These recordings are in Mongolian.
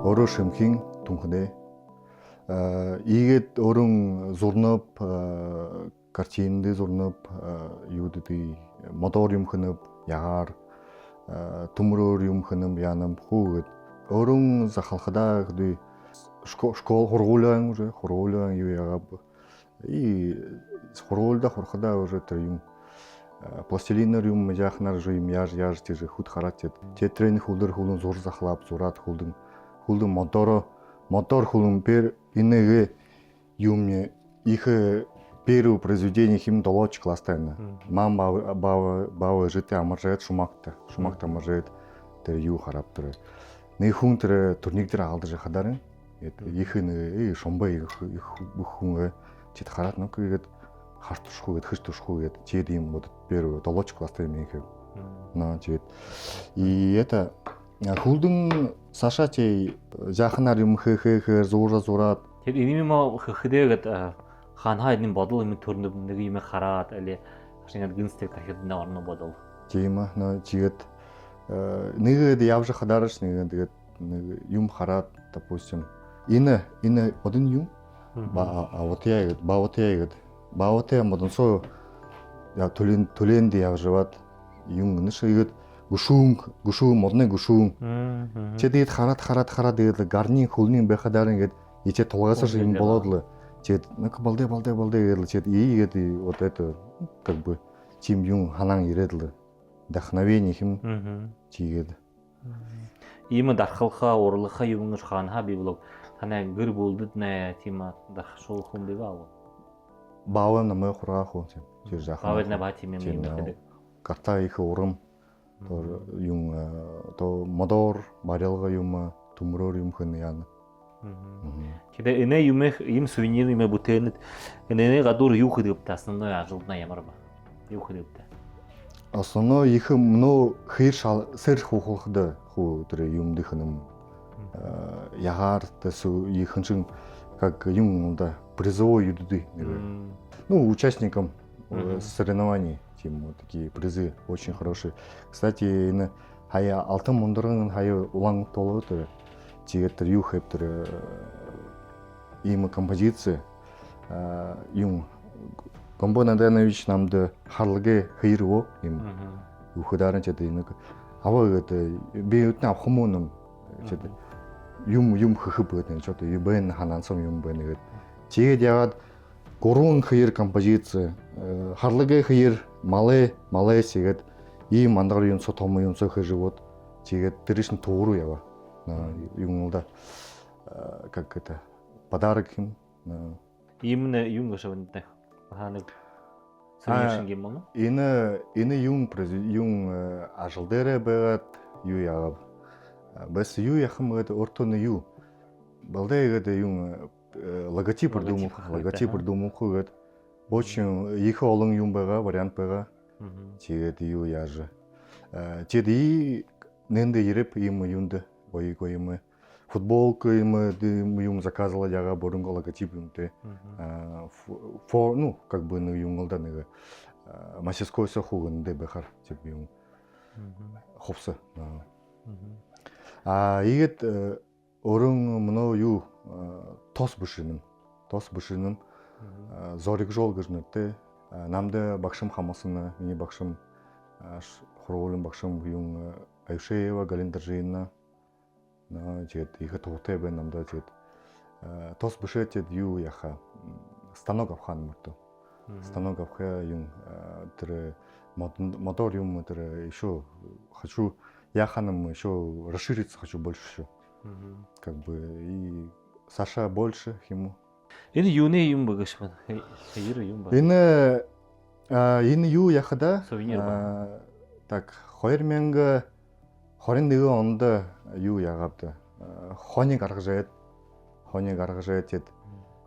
Өөрөө шимхийн түнхнээ ийгээд өөрөн зурнап картинд зурнап юудыг мотор юм хэнэв ягаар төмрөөр юм хэнэм янам хүүгээд өөрөн захалхадаа гэдэг школ хургуулан юу яагаад и хургуулда хурхадаа өөрөө тэр юм пластилинер юм яахнаар юм яаж тэр хөт хараад театрын хөлн зур захлаад зураад хөлн мотор хөлн пер инеге юм их первое произведение хим долоч класста мам бава жите амаржает шумакта амаржает тэр юу хараад тэр нэг хүн тэр турник дээр алдаж хадарын их нэг шомбай их хүн чит хараад нэг гээд харт тушхуу гээд хэж тушхуу гээд чид юм вот первое долоч класста юм их на чид и это хулдын Саша чи жахнаар юм хээхээр зураад тэр ийм юм хөхдөөгээд хаанхаа энэ бодол юм төрнөв нэг юм хараад али ашингад гинстэг дахиад нэг орно бодол тийм аа чигэд нэгэд явж хадаарч нэг тэгээд нэг юм хараад допустим энэ одон юм баавтяа модонсоо я төлөнд явжваад юм нэшгээд гүшүүн модны гүшүүн чэдэд хараад тэгээд гарны хөлний байхадаар ингээд ичээ тулгасаж юм болоод л чэд нэг балдэ гэдэл чэд ийгээд вот это как бы чим юм ханан ирээд л вдохновение хим чигээд ийм дархалхаа урлахаа юм хаанха би блог танай гэр бүлдэд нэ тийм дархшул хүн биваа баава намайг хургаах уу чир жаахан баавал на бати юм гэдэг карта их урам тор юм то мотор барилга юм төмрөөр юм хэн яана Тэгэ энэ юм сувенир юм бүтээнд энэ гадуур юу хийдэг основной ажлна ямар ба юу хийдэг основной их мно хэр сэр хуухлахд хуу тэр юм дэхнэм ягаар тэсу ихэнчин как юм да призовой юдды ну участникам соревнований тем такие призы очень хорошие кстати энэ хая алтын мундрын хая улан толоод театр юу хэвтер им композиция юм Гомбон Анданович намд харлаге хайрво им үхдаран ч гэдэг нэг аваа гэдэг би өдний авах юм уу ч гэдэг юм хөөхөв гэдэг ч одоо юбэн хананцсан юм байна гэдэг тэгээд ягаад гурван хайр композиция харлаге хайр малэс гэдэг ийм мандгар юм со том юм со хэжвод тэгээд тэршин тууруу яваа юм да как это подарок им именно юм гашавнтай ханаг сэргийшин юм уу энэ юм ажил дээр байгаад юу яав бас юу яхам гэдэг өөртөө нь юу балдэ гэдэг юм логотип придумах гэдэг очень их олон юм байгаа вариант байгаа тэгээд юу яаж тэд и нэнде ирэп юмд боёго юм футболка юм заказывала яга борунго логотип юмтэй ну как бы юмда нэг мастерской сохугнде бахар тип юм ховса ийгэд өрөн мөн юу тос бушинэн зориг жол гэж нэртэй намд багшим хамасна миний багшим хургуулын багшим юм Айшеева Галиндаржина тэгээд их тугтай байна намдаа тэгээд тос бушээтэд юу яха станок авхан мото станок авха юм тэр мотор юм тэр еще хочу яханым еще расшириться хочу больше еще как бы и Саша больше ему энэ юуны юм багш байна хайр юм ба энэ юу яхада сувенир ба так 2021 онд юу яагаад хоныг гаргаж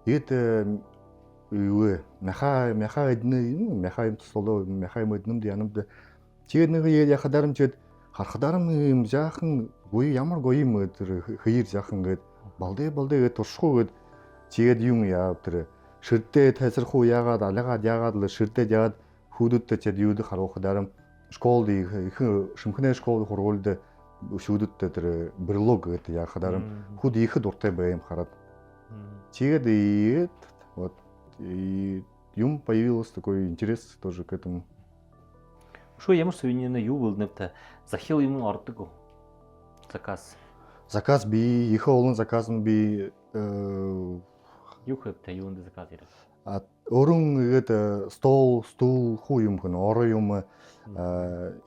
эд юу мяха эднэ соло мяха мөднөмд янамд тэгээд нэг яхадарам чид харахдарам юм жаахан гоё ямар гоё юм тэр хаяр жаахан гээд балдэ гээд туршхуу гээд тэгээд юм яа тэр ширдээ тайзрах уу яагаад яагаад л ширдээд яагаад хүүдүүдтэй чид юуд харуулах дарам школ их шимхнэ школ хургуулд шүүдэттэй тэр брелог гэдэг яхадарам худ ихэд дуртай байм хараад. Тэгээд и вот и юм появилось такой интерес тоже к этому. Шо ямар сувенирны юу бол нэвтэ захил юм ордог уу? Заказ. Заказ би их олон заказ нь би Юу хэвтэй юунд заказ ирэх? өрөн игээд стол хуу юм хэн ороо юм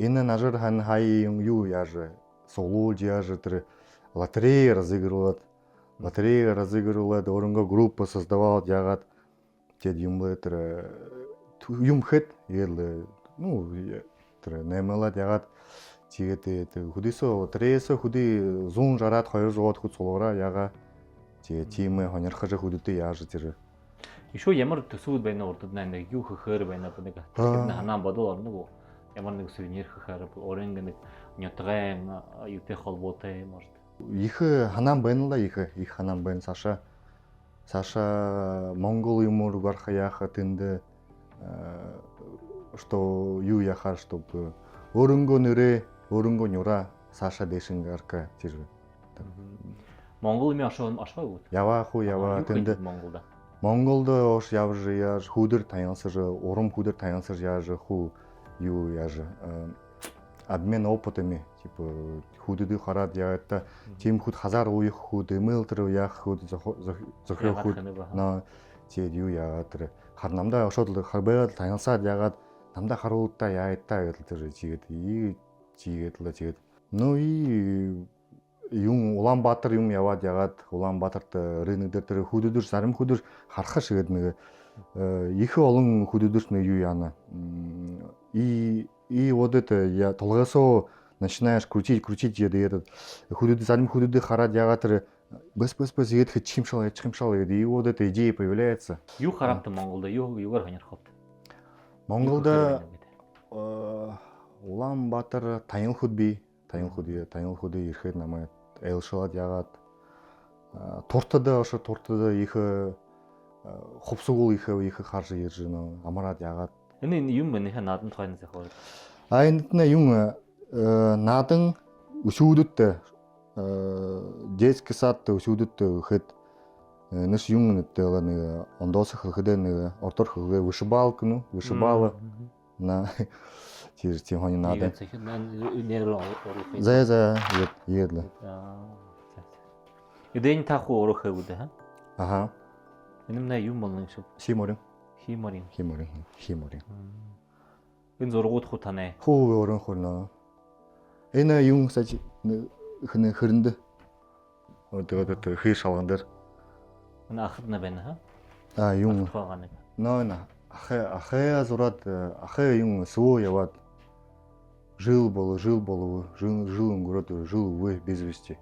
энэ нажир хан хай юм юу яаж суулж яаж тэр лотерея разыгрывать өрөнгө группа создавал ягаад тэгэд юм тэр юм хэд ил ну тэр нэмэлад ягаад тэгээд хөдөөсөө лотереясаа хөдөө 160-аад 200-аад хөд суулгаараа ягаа тэгээд тийм хоньорхож хөдөөдөө яаж тэр Ишүү ямар төсөвд байна урдад нэг юу хөөхөр байна нэг ханаа бодол орно уу? Ямар нэг сувенир хөөхөр орон нэг нётгэн юутэй холбоотой может. Их ханаан байна л их ханаан байна Саша Монгол юмор гарах яах тэнд что юу яхаар чтобы өрөнгөө нэрээ өрөнгөө нюра Саша Дэшингарка тэр Монгол юм ашгүй. Яваа тэнд Монголд ош явж яаж хүдэр таянсаж урам хүдэр таянсаж яаж хүү юу яаж обмен опытами типа хүдэд хараад яад та тийм хүд хазар уух хүд эмэл тэр яах хүд зохио хүд на тэгээд юу яагаад тэр хар намдаа ошоод байгаад таянсаад яагаад намдаа харуултаа яад та гэдэл тэр жигээд л тэгээд ну и юм Улаанбаатар юм яваад ягаад Улаанбаатарт рынок дээр тэр хүдэдэр зарим хүдэр харах шигэд нэг их олон хүдэдэрт нэг юу яана и вот это я толгосоо начинаешь крутить яд хүдэд зарим хүдэдийг хараад ягаад тэр бас ихэд хичимшал гэдэг и вот эта идея появляется. Юу хараад Монголд юугаар хоньорхоод? Монголд Улаанбаатар таян хүд ирэхэд намайг айлшаад ягаад туртад их хувсгуул их харж ирж байна амраад ягаад энэ юм байна наадам тохойноос яхаа энд юм наадан өшүүдтэй детский сад өшүүдтэй гэхэд нэш юм нэгтэй нэг ондоос хөөхөд нэг ордор хөөхөө вышибала на тийм хоны наадан за едлээ Эдэн таху орохоо үдэ ха аха энэ юм болно шүү химорин энэ зургууд хуу танай хуу өрөн хурна энэ юм саж хэрэнд тэгээд хий шалган дээр энэ ахадна байна юм ноо ахаа зураад ахаа юм сөө яваад жил өнгөрөөд жил үе без вести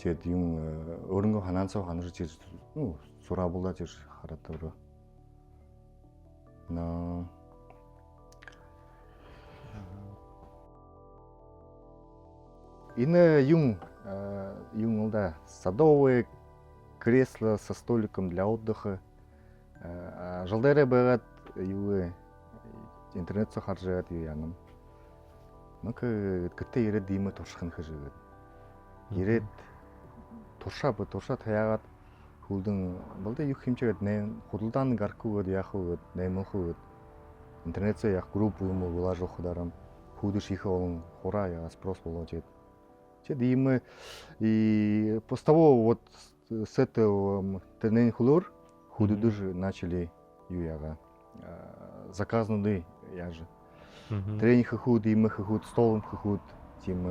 тэгээд юм өрөнгө ханаанцаа ханарч ирж сураа булаад ирж хараад өрөө на энэ юм да садовое кресло со столиком для отдыха жылдары байгаад юу интернетсо харж байгаад юу янам гэтээ ирээд ийм турших нь хэжээгээд ирээд туршаа таяагаад хүлдэн болдоо юу хэмжээгээд худалдаан гарахгүйгээд яах вэ наймахгүйгээд интернетсо яах групп юм уу вылажих дарам хүдэш их олон хураа яа спрос болоод Тэгэд ийм и после того вот с этого тренинг-хулор хүдэдэр начали юу яага заказнуды яж тренинг хүүд ийм хүүд стол хүүд тийм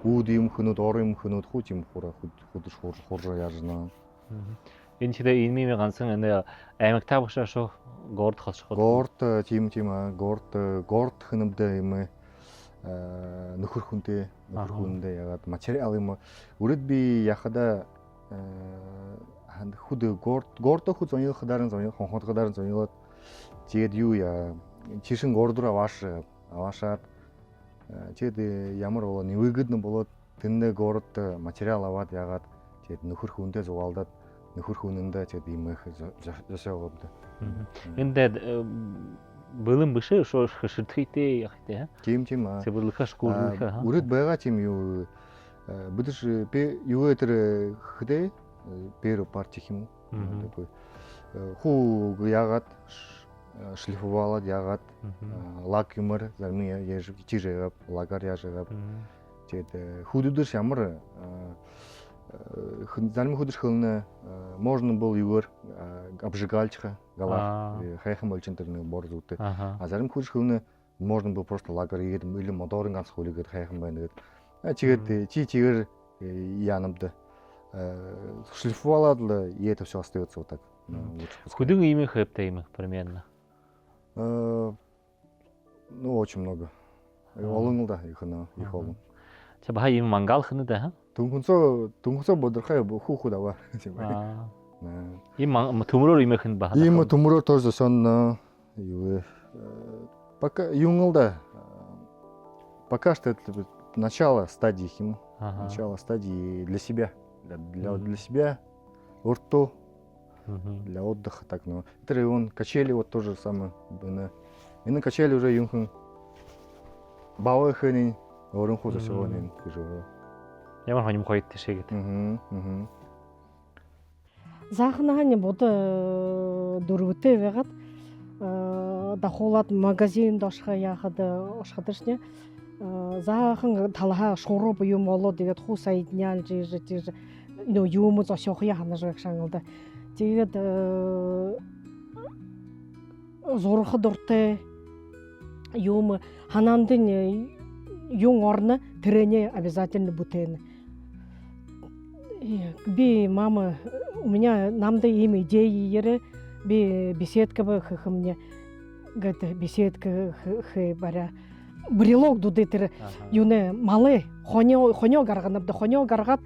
үүд ийм хөнөд орон хөнөд хүү тийм хураа хүдэш хурж яжна энэ чидэ энэ ганцхан энэ аймаг тавшаа шүү горд хосход горд тийм горд хөнөмдөө ийм нөхөр хүндээ ягаад материал юм үрд би яхада хүд горд хүд зоёх дарын хонход дарын зоёот тэгээд юу яа чишин горд руу аваашаад тэгээд ямар болоо нэвэгдэн болоод тэндээ горд материал аваад ягаад тэгээд нөхөр хүндээ зугаалдаад нөхөр хүнэндээ тэгээд ийм их зөшөөгөөд энд бэлэн бишээ шоо ширтгэйтэй яхтэй тийм цэвэрлэхэ шкуулхэ үрд байгаа тийм юу бүдэж би юу тэр хөдөө бэр парти юм хуу яагаад шлифовалаад яагаад лак юмар зарим яж чижээг лагар яжээг тэгээд хүүдүүдэр ямар зарим хүүдэр хөлнө можно был юуэр обжигальчха гала хайхан болчин тэр нэг бор зүйтэй зарим хүүдэр хөлнө можно был просто лагар игээд или моторын ганц хөлийгээд хайхан байна тэгээд чигээр яанамд шлифовалаад л это все остается вот так Худың имя хэпта имя примерно? Ну, очень много. Олон да, их олон. Ча баха им мангал хны да? Дүнхэнцөө бодорхой хүүхэд аваа. Им төмрөөр имя хэн баха? Им төмрөөр тоже сон юу пока юнгал да. Пока что это начало стадии хим. Начало стадии для себя. Для себя. Урту. Для отдыха так, но это он качели вот тоже самое, и на качели уже юнхан бауэ хэнин орон хоза сегодня кижо. Ямар хоним хойт тишээгээд. Заахнаханы бод дөрвөтэй байгаад дахуулаад магазин дошхо яхад ошхадэршнэ. Заахан талха шуруу юм болоо тэгээд хуу сайднял жиж нөө юм зошох я ханаж шангалда. Тэгээд зурх дуртай юм ханаандын юм орно тэрэне обязательно бутэн. Би мама у меня намда им идеи би беседка бы мне говорит беседка баря брелок дуды тэр юуне малы хонё гарганабда хонё гаргаад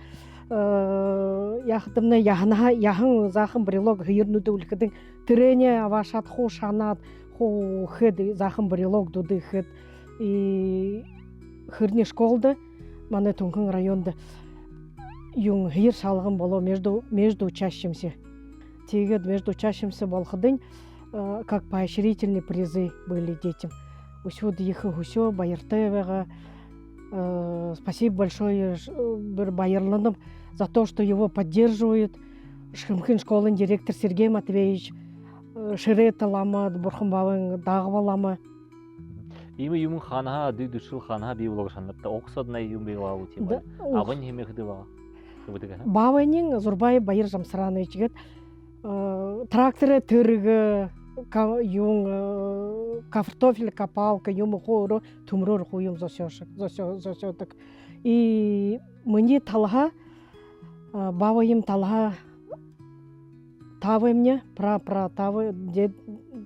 яхдымна яхан захан брелок хирнүдэ үлхэдэн тэрэне авашат хуу шанаад хуу хэд захан брелок дуды хэд и хырны школда манай Тунхан районда юн хир шалган болоо между учащимся. Тэгээд между учащимся болохдын как поощрительные призы были детям. Усюд их усё баяртай байгаа. Спасибо большое Байерланом за то, что его поддерживает. Шхымхын школын директор Сергей Матвеевич Ширета лама, Бурхамбавын дагва лама. Имя юм ханха дүйдүшил ханха би блог шанапта оксодна юм била утиба. Авын хемехдива. Баванин Зурбай Байыр Жамсарановичгээд тракторы тэрэг юм картофель копалка юм хоро төмрөр хуйм зосёдаг. И мне талха баваим талха тавы мне про тавы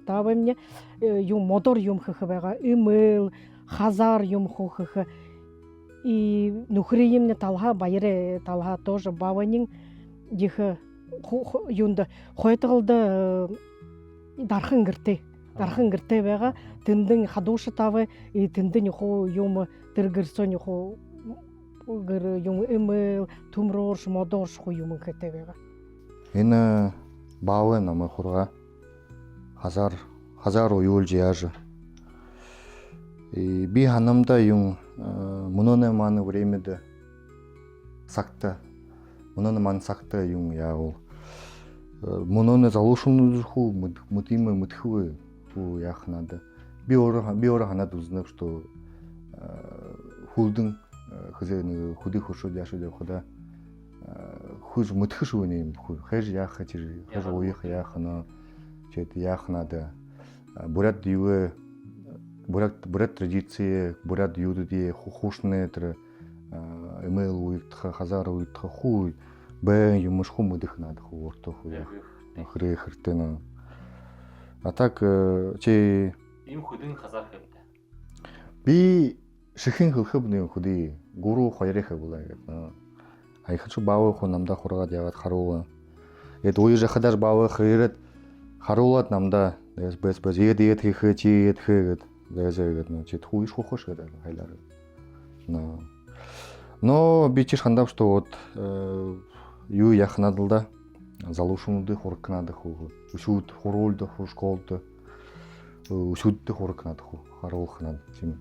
тавы мне юм мотор юм ххбага имейл хазар юм ххх. И нухриемне талха Байыры талха тоже баванин дих юнда хойтылды дархан гэртэй байгаа тэндэн хадууш тавы и тэндэн хоо юм тэргэрсэн хоо гэр юм эмэл төмрөөрш модорш хоо юм хэтэй байгаа. Энэ баавэ намайг хурга хазар уюулж яаж и би ханамда юм мөнөне маны времяда сакта мөнөне ман сакта юм яавал мөнөне залушумны хуу мутимы мутхвы хуу яах надо би өөрөө ханад узнав что хулдын хозяин худых ушуд яшуд худа хуж мутхш үне хэж яах чир хэж уих яах на чет яах надо бурят юе бурят традиции бурят юдуди хушны тэр эмейл уйтха хазар уйтха хуй бэн юмш хумудых надо хуурто хуя хрехртена а так чи им худын хазар хэвтэй би шихэн хөлхөбний худи гуру хоёрынхаа булаа гэдэг. Аяхч баавах ху намда хургаад яваад харуул. Эд уйж хадаж баавах ирээд харуулаад намда бэс ийд хийхэ чи ийд хийгээд зээгээд нэ чи хуйш хохош гэдэг хайлаар. Но би чи хандав что вот юу яах надал да залушумды хуркнады ху. Шүүд хуруулды ху школды. өсөддөх ураг надад хуу харуулах надад тийм